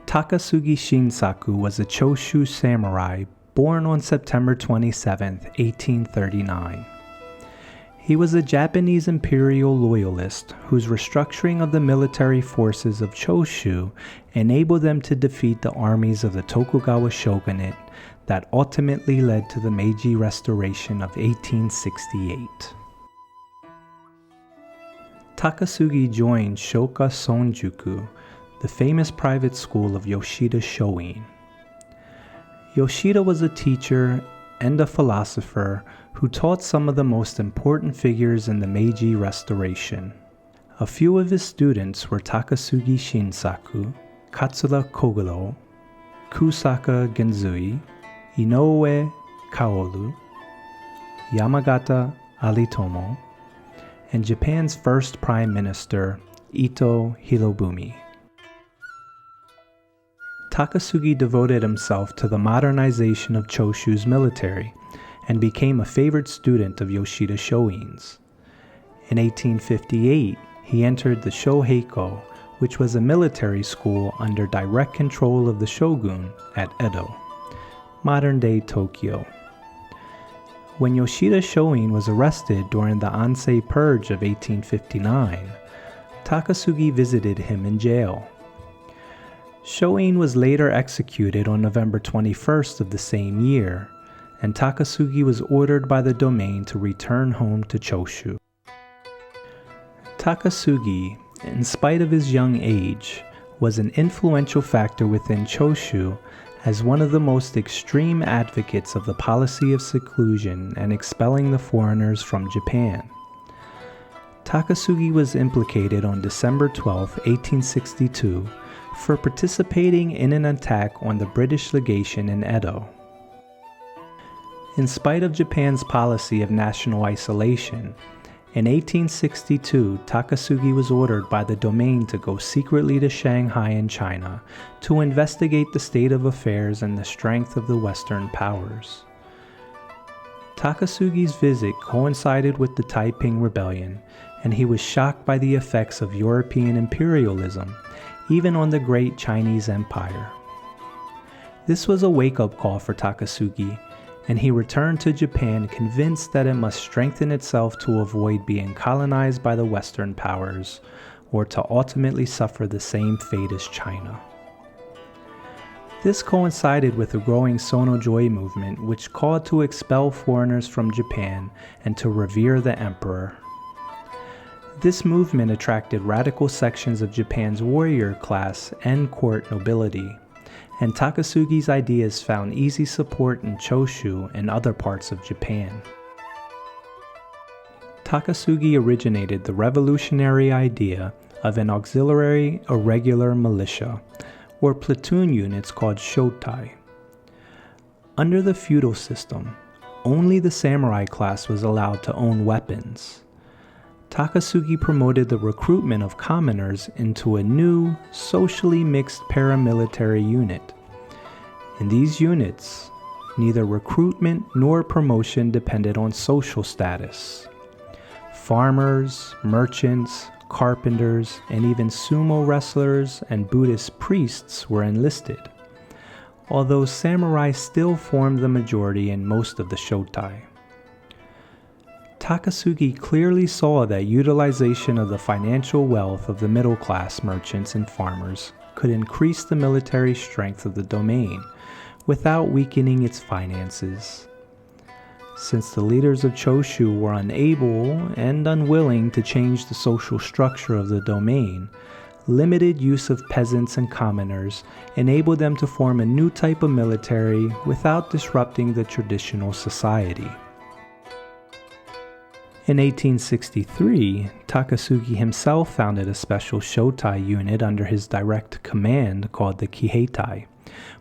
Takasugi Shinsaku was a Chōshū samurai born on September 27, 1839. He was a Japanese imperial loyalist whose restructuring of the military forces of Chōshū enabled them to defeat the armies of the Tokugawa shogunate that ultimately led to the Meiji Restoration of 1868. Takasugi joined Shoka Sonjuku, the famous private school of Yoshida Shoin. Yoshida was a teacher and a philosopher who taught some of the most important figures in the Meiji Restoration. A few of his students were Takasugi Shinsaku, Katsura Kogoro, Kusaka Genzui, Inoue Kaoru, Yamagata Aritomo, and Japan's first Prime Minister, Ito Hirobumi. Takasugi devoted himself to the modernization of Chōshū's military and became a favored student of Yoshida Shoin's. In 1858, he entered the Shoheiko, which was a military school under direct control of the shogun at Edo, modern-day Tokyo. When Yoshida Shoin was arrested during the Ansei Purge of 1859, Takasugi visited him in jail. Shoin was later executed on November 21st of the same year, and Takasugi was ordered by the domain to return home to Chōshū. Takasugi, in spite of his young age, was an influential factor within Chōshū as one of the most extreme advocates of the policy of seclusion and expelling the foreigners from Japan. Takasugi was implicated on December 12, 1862, for participating in an attack on the British legation in Edo. In spite of Japan's policy of national isolation, in 1862, Takasugi was ordered by the domain to go secretly to Shanghai in China to investigate the state of affairs and the strength of the Western powers. Takasugi's visit coincided with the Taiping Rebellion, and he was shocked by the effects of European imperialism, even on the great Chinese Empire. This was a wake-up call for Takasugi, and he returned to Japan convinced that it must strengthen itself to avoid being colonized by the Western powers, or to ultimately suffer the same fate as China. This coincided with the growing Sono-jōi movement, which called to expel foreigners from Japan and to revere the emperor. This movement attracted radical sections of Japan's warrior class and court nobility, and Takasugi's ideas found easy support in Chōshū and other parts of Japan. Takasugi originated the revolutionary idea of an auxiliary irregular militia, or platoon units called Shotai. Under the feudal system, only the samurai class was allowed to own weapons. Takasugi promoted the recruitment of commoners into a new, socially mixed paramilitary unit. In these units, neither recruitment nor promotion depended on social status. Farmers, merchants, carpenters, and even sumo wrestlers and Buddhist priests were enlisted, although samurai still formed the majority in most of the Shotai. Takasugi clearly saw that utilization of the financial wealth of the middle-class merchants and farmers could increase the military strength of the domain without weakening its finances. Since the leaders of Chōshū were unable and unwilling to change the social structure of the domain, limited use of peasants and commoners enabled them to form a new type of military without disrupting the traditional society. In 1863, Takasugi himself founded a special Shotai unit under his direct command called the Kiheitai,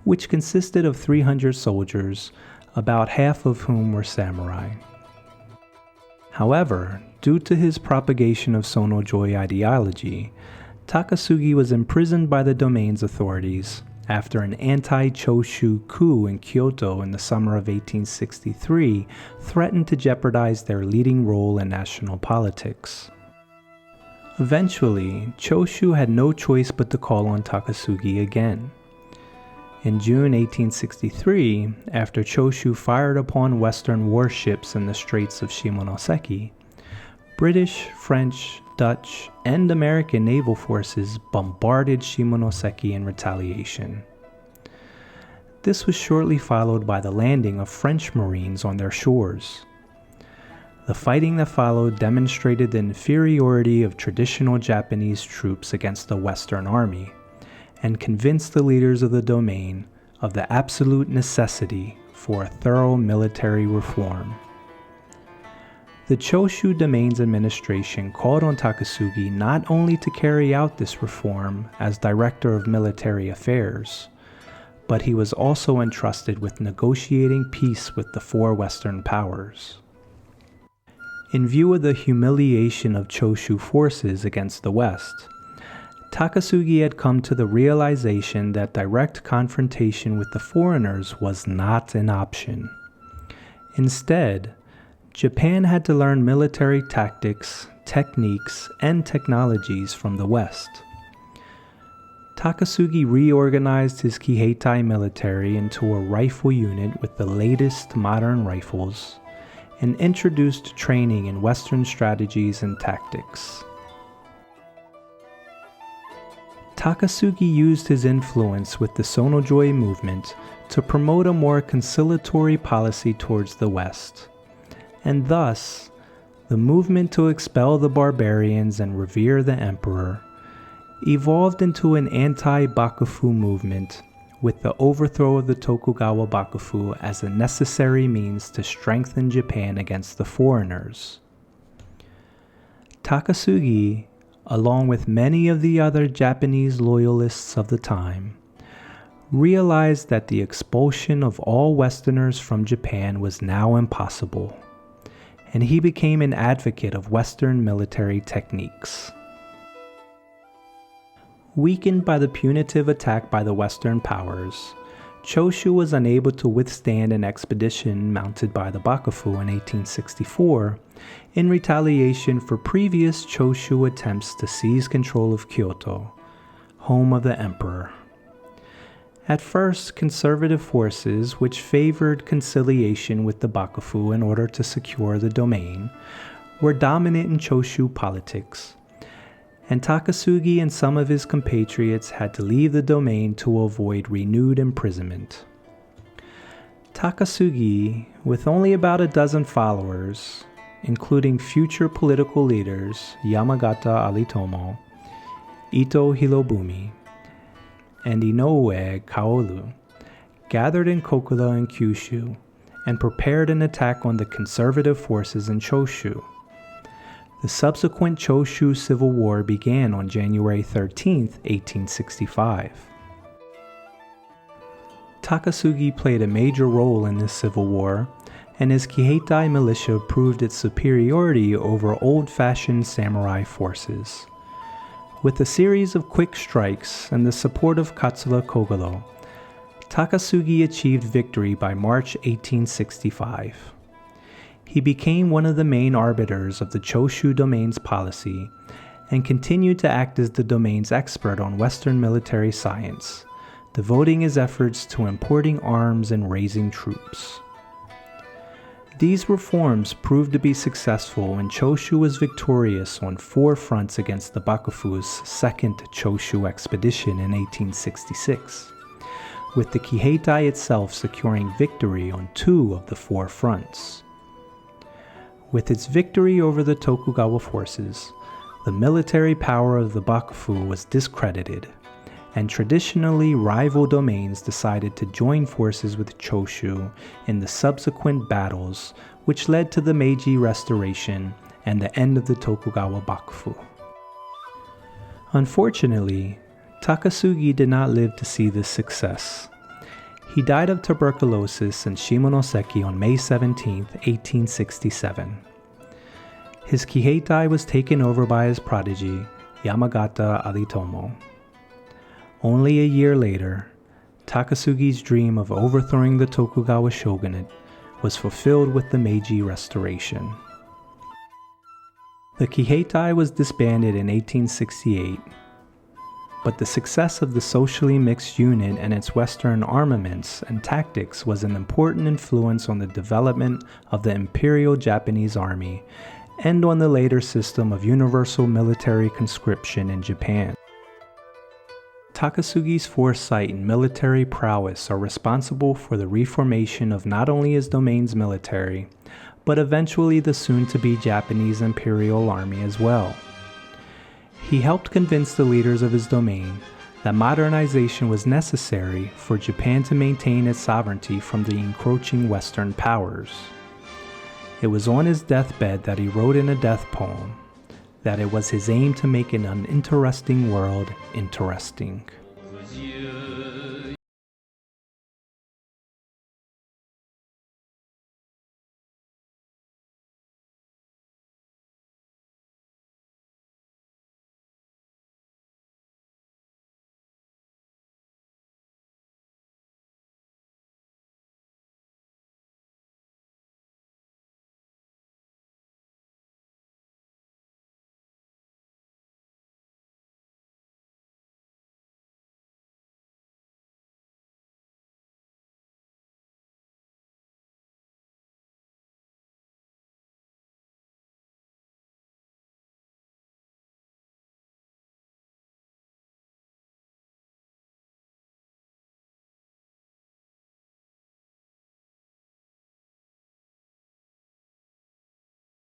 which consisted of 300 soldiers, about half of whom were samurai. However, due to his propagation of Sono-jōi ideology, Takasugi was imprisoned by the domain's authorities after an anti-Chōshū coup in Kyoto in the summer of 1863 threatened to jeopardize their leading role in national politics. Eventually, Chōshū had no choice but to call on Takasugi again. In June 1863, after Chōshū fired upon Western warships in the Straits of Shimonoseki, British, French, Dutch, and American naval forces bombarded Shimonoseki in retaliation. This was shortly followed by the landing of French Marines on their shores. The fighting that followed demonstrated the inferiority of traditional Japanese troops against the Western army, and convinced the leaders of the domain of the absolute necessity for a thorough military reform. The Chōshū Domain's administration called on Takasugi not only to carry out this reform as Director of Military Affairs, but he was also entrusted with negotiating peace with the four Western powers. In view of the humiliation of Chōshū forces against the West, Takasugi had come to the realization that direct confrontation with the foreigners was not an option. Instead, Japan had to learn military tactics, techniques, and technologies from the West. Takasugi reorganized his Kiheitai military into a rifle unit with the latest modern rifles, and introduced training in Western strategies and tactics. Takasugi used his influence with the Sonojoi movement to promote a more conciliatory policy towards the West, and thus, the movement to expel the barbarians and revere the emperor evolved into an anti-Bakufu movement with the overthrow of the Tokugawa Bakufu as a necessary means to strengthen Japan against the foreigners. Takasugi, along with many of the other Japanese loyalists of the time, realized that the expulsion of all Westerners from Japan was now impossible, and he became an advocate of Western military techniques. Weakened by the punitive attack by the Western powers, Chōshū was unable to withstand an expedition mounted by the Bakufu in 1864 in retaliation for previous Chōshū attempts to seize control of Kyoto, home of the emperor. At first, conservative forces, which favored conciliation with the Bakufu in order to secure the domain, were dominant in Chōshū politics, and Takasugi and some of his compatriots had to leave the domain to avoid renewed imprisonment. Takasugi, with only about a dozen followers, including future political leaders Yamagata Aritomo, Ito Hirobumi, and Inoue Kaoru, gathered in Kokura and Kyushu and prepared an attack on the conservative forces in Chōshū. The subsequent Chōshū Civil War began on January 13, 1865. Takasugi played a major role in this civil war, and his Kiheitai militia proved its superiority over old-fashioned samurai forces. With a series of quick strikes and the support of Katsura Kogoro, Takasugi achieved victory by March 1865. He became one of the main arbiters of the Chōshū domain's policy and continued to act as the domain's expert on Western military science, devoting his efforts to importing arms and raising troops. These reforms proved to be successful, and Chōshū was victorious on 4 fronts against the Bakufu's second Chōshū expedition in 1866, with the Kiheitai itself securing victory on 2 of the 4 fronts. With its victory over the Tokugawa forces, the military power of the Bakufu was discredited, and traditionally rival domains decided to join forces with Chōshū in the subsequent battles, which led to the Meiji Restoration and the end of the Tokugawa Bakufu. Unfortunately, Takasugi did not live to see this success. He died of tuberculosis in Shimonoseki on May 17, 1867. His Kiheitai was taken over by his prodigy, Yamagata Aritomo. Only a year later, Takasugi's dream of overthrowing the Tokugawa shogunate was fulfilled with the Meiji Restoration. The Kiheitai was disbanded in 1868. but the success of the socially mixed unit and its Western armaments and tactics was an important influence on the development of the Imperial Japanese Army and on the later system of universal military conscription in Japan. Takasugi's foresight and military prowess are responsible for the reformation of not only his domain's military, but eventually the soon-to-be Japanese Imperial Army as well. He helped convince the leaders of his domain that modernization was necessary for Japan to maintain its sovereignty from the encroaching Western powers. It was on his deathbed that he wrote in a death poem that it was his aim to make an uninteresting world interesting.